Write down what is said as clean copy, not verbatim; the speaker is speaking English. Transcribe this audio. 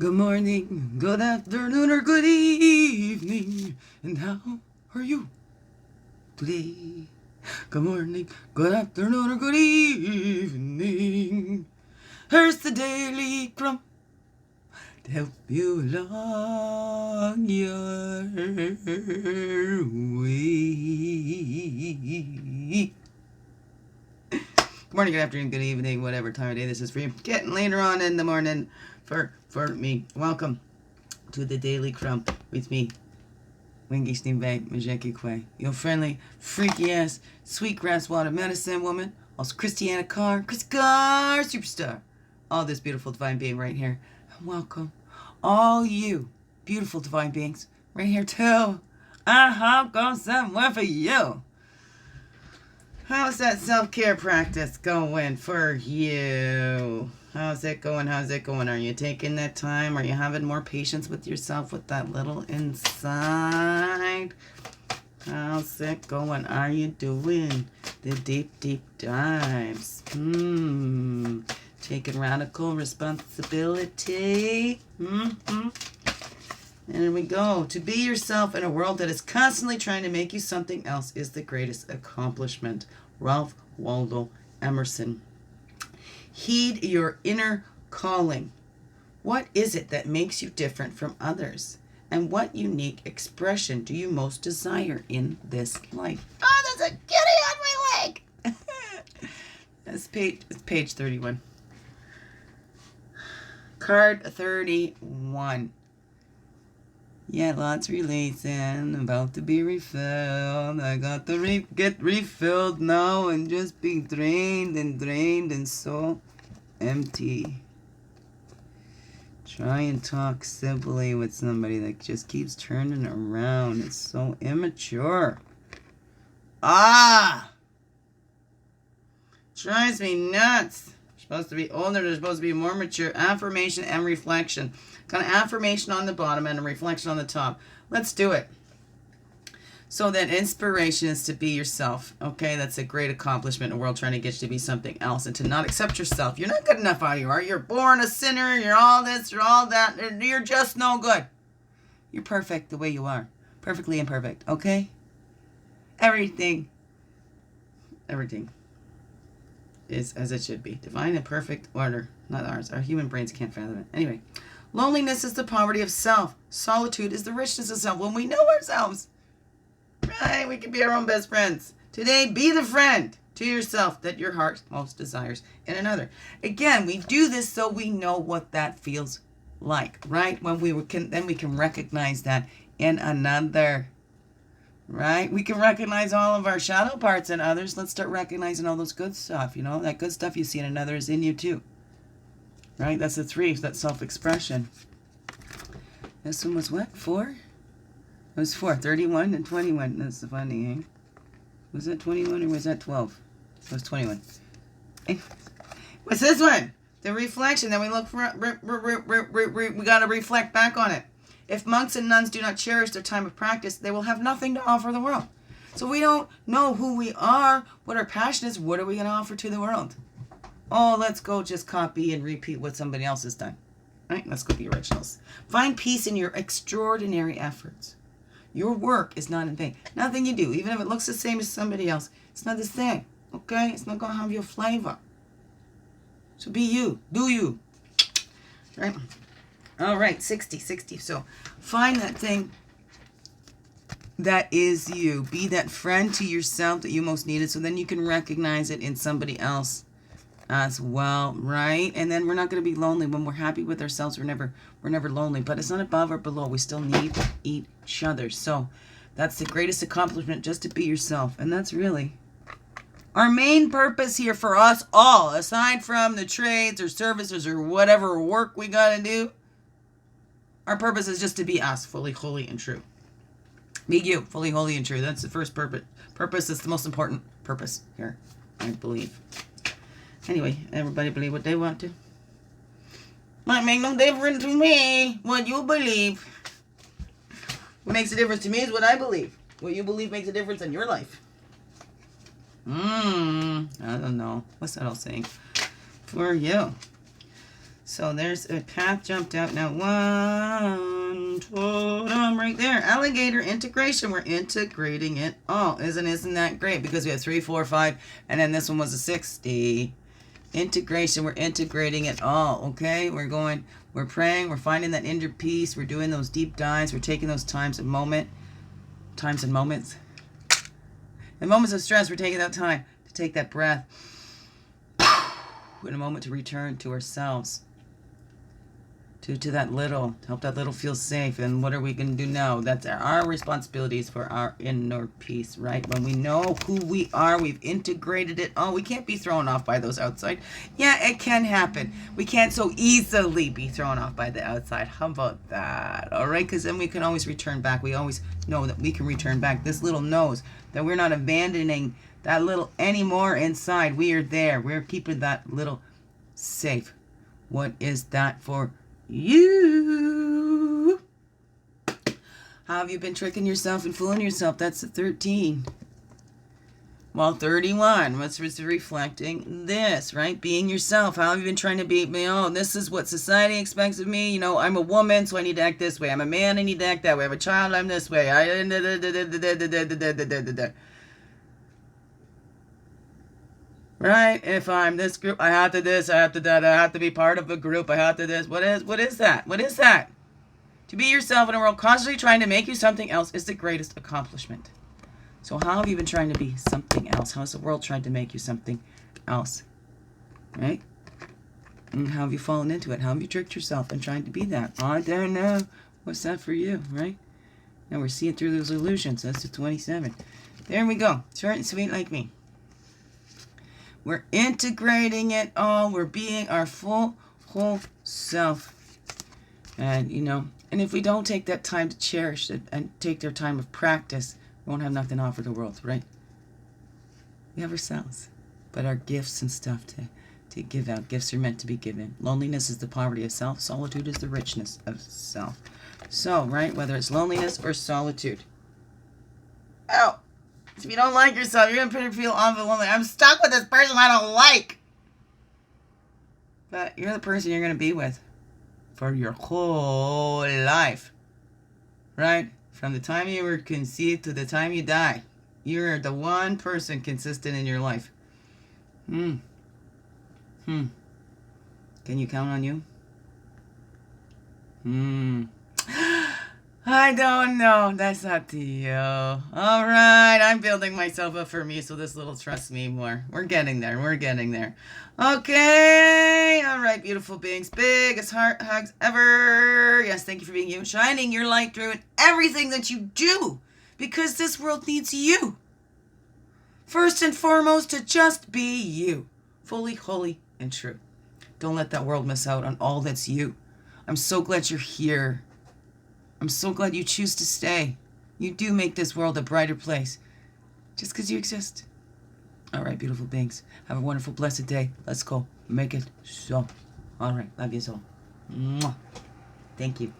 Good morning, good afternoon, or good evening. And how are you today? Good morning, good afternoon, or good evening. Here's the Daily CRUMB to help you along your way. Good morning, good afternoon, good evening, whatever time of day this is for you. Getting later on in the morning for me. Welcome to the Daily CRUMB with me, Wingy Steambank Majekikwe, your friendly, freaky ass, sweetgrass water medicine woman, also Christiana Carr, Chris Carr, superstar, all this beautiful divine being right here. And welcome all you beautiful divine beings right here too. I hope goes somewhere for you. How's that self-care practice going for you? How's it going? How's it going? Are you taking that time? Are you having more patience with yourself with that little inside? How's it going? Are you doing the deep, deep dives? Taking radical responsibility. And here we go. To be yourself in a world that is constantly trying to make you something else is the greatest accomplishment. Ralph Waldo Emerson. Heed your inner calling. What is it that makes you different from others? And what unique expression do you most desire in this life? Oh, there's a kitty on my leg! It's page 31. Card 31. Yeah, lots releasing, about to be refilled. I got to get refilled now and just be drained and so empty. Try and talk civilly with somebody that just keeps turning around. It's so immature. Drives me nuts. They're supposed to be older, they're supposed to be more mature. Affirmation and reflection. Got an affirmation on the bottom and a reflection on the top. Let's do it. So that inspiration is to be yourself. Okay, that's a great accomplishment in the world, trying to get you to be something else and to not accept yourself. You're not good enough how you are. You're born a sinner. You're all this, you're all that. You're just no good. You're perfect the way you are. Perfectly imperfect. Okay? Everything is as it should be. Divine and perfect order. Not ours. Our human brains can't fathom it. Anyway. Loneliness is the poverty of self. Solitude is the richness of self. When we know ourselves, right, we can be our own best friends. Today, be the friend to yourself that your heart most desires in another. Again, we do this so we know what that feels like, right? When then we can recognize that in another, right? We can recognize all of our shadow parts in others. Let's start recognizing all those good stuff. You know, that good stuff you see in another is in you too. Right? That's the 3. That's self-expression. This one was what? 4? It was 4. 31 and 21. That's the funny, eh? Was that 21 or was that 12? It was 21. What's this one? The reflection. Then we look for... we got to reflect back on it. If monks and nuns do not cherish their time of practice, they will have nothing to offer the world. So we don't know who we are, what our passion is. What are we going to offer to the world? Oh, let's go just copy and repeat what somebody else has done. All right, let's go be originals. Find peace in your extraordinary efforts. Your work is not in vain. Nothing you do, even if it looks the same as somebody else, it's not the same. Okay? It's not going to have your flavor. So be you. Do you. Right? All right, 60. So find that thing that is you. Be that friend to yourself that you most needed, so then you can recognize it in somebody else as well, right? And then we're not going to be lonely. When we're happy with ourselves, we're never lonely. But it's not above or below. We still need each other. So that's the greatest accomplishment, just to be yourself. And that's really our main purpose here for us all, aside from the trades or services or whatever work we got to do. Our purpose is just to be us, fully, holy, and true. Be you, fully, holy, and true. That's the first purpose. Purpose is the most important purpose here, I believe. Anyway, everybody believe what they want to. Might make no difference to me what you believe. What makes a difference to me is what I believe. What you believe makes a difference in your life. I don't know. What's that all saying? For you. So there's a path jumped out. Now 1 totem right there. Alligator integration. We're integrating it all. Isn't that great? Because we have 3, 4, 5, and then this one was a 60. Integration. We're integrating it all. Okay? We're praying. We're finding that inner peace. We're doing those deep dives. We're taking those times and moments. In moments of stress, we're taking that time to take that breath. In a moment to return to ourselves. To that little, help that little feel safe. And what are we going to do now? That's our responsibilities for our inner peace, right? When we know who we are, we've integrated it all. We can't be thrown off by those outside. Yeah, it can happen. We can't so easily be thrown off by the outside. How about that? All right, because then we can always return back. We always know that we can return back. This little knows that we're not abandoning that little anymore inside. We are there. We're keeping that little safe. What is that for you? How have you been tricking yourself and fooling yourself? That's a 13. Well, 31. What's reflecting this, right? Being yourself. How have you been trying to be? Oh, this is what society expects of me. You know, I'm a woman, so I need to act this way. I'm a man, I need to act that way. I'm a child, I'm this way. Right? If I'm this group, I have to this, I have to that, I have to be part of a group, I have to this. What is that? What is that? To be yourself in a world constantly trying to make you something else is the greatest accomplishment. So how have you been trying to be something else? How's the world trying to make you something else? Right? And how have you fallen into it? How have you tricked yourself in trying to be that? I don't know. What's that for you, right? Now we're seeing through those illusions. That's the 27. There we go. Short and sweet like me. We're integrating it all. We're being our full, whole self. And, you know, and if we don't take that time to cherish it and take their time of practice, we won't have nothing to offer the world, right? We have ourselves, but our gifts and stuff to give out. Gifts are meant to be given. Loneliness is the poverty of self. Solitude is the richness of self. So, right, whether it's loneliness or solitude. Oh! If you don't like yourself, you're going to feel awful lonely. I'm stuck with this person I don't like. But you're the person you're going to be with for your whole life. Right? From the time you were conceived to the time you die. You're the one person consistent in your life. Can you count on you? I don't know. That's up to you. All right. I'm building myself up for me, so this little trust me more. We're getting there. We're getting there. Okay. All right, beautiful beings. Biggest heart hugs ever. Yes, thank you for being you. Shining your light through in everything that you do, because this world needs you. First and foremost, to just be you. Fully, holy, and true. Don't let that world miss out on all that's you. I'm so glad you're here. I'm so glad you choose to stay. You do make this world a brighter place. Just because you exist. All right, beautiful beings. Have a wonderful, blessed day. Let's go. Make it so. All right. Love you so. Mwah. Thank you.